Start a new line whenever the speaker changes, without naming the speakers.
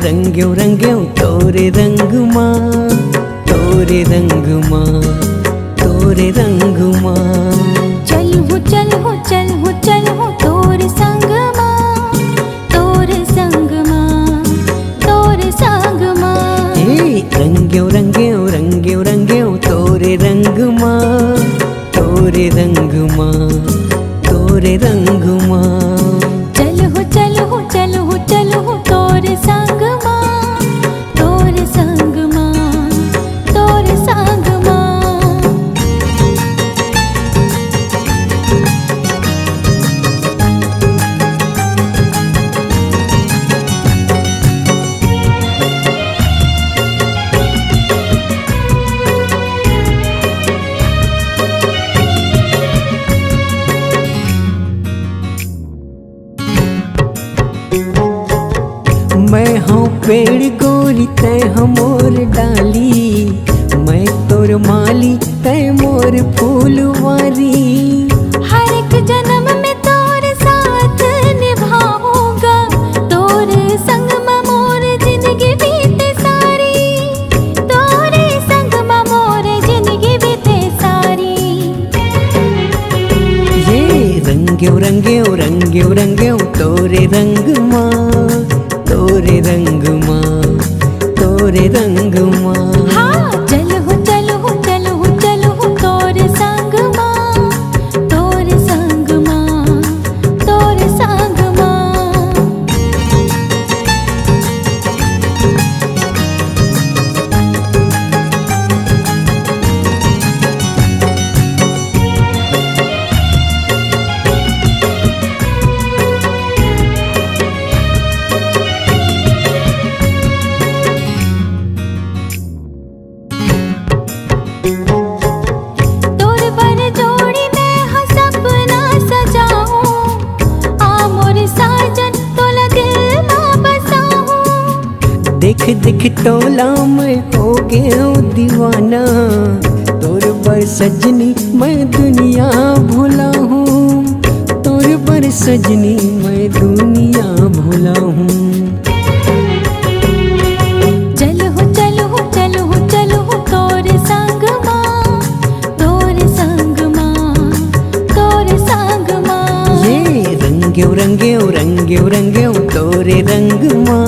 रंग्यो रंग्यो तोरे रंग मां, तोरे रंग मां, तोरे रंग मां।
चल हो चल हो चल हो चल हो तोरे संग मां, तोरे संग मां, तोरे संग मां।
रंग्यो रंग्यो रंग्यो रंग्यो तोरे रंग मां, तोरे रंग मां, तोरे रंग मां।
चल हो चल हो चल हो चल हो तोरे संग मां, तोरे संग मां, तोरे संग मां।
मैं हूँ पेड़ गोरी तय हमोर डाली, मैं तोर माली तय मोर फूलवारी।
हर एक जन्म में तोरे साथ निभाऊंगा, तोरे संग में मोर जिंदगी बीते सारी, तोरे संग में मोर जिंदगी बीते सारी।
ये रंग्यो रंग्यो रंग्यो रंग्यो तोरे रंग मां, तोरे रंग मां, तोरे रंग मां।
हाँ चल हो चल हो चल हो चल हो तोरे संग मां, तोरे संग मां, तोरे संग मां।
देख देख टोला मैं हो गया दीवाना, तोर पर सजनी मैं दुनिया भूला हूँ, तोर पर सजनी मैं दुनिया भूला हूँ।
चल हो चल हो चल हो चल हो तोरे संग मां, तोरे संग मां, तोरे संग मां।
ये रंग्यो रंग्यो रंग्यो रंग्यो तोरे रंग मां,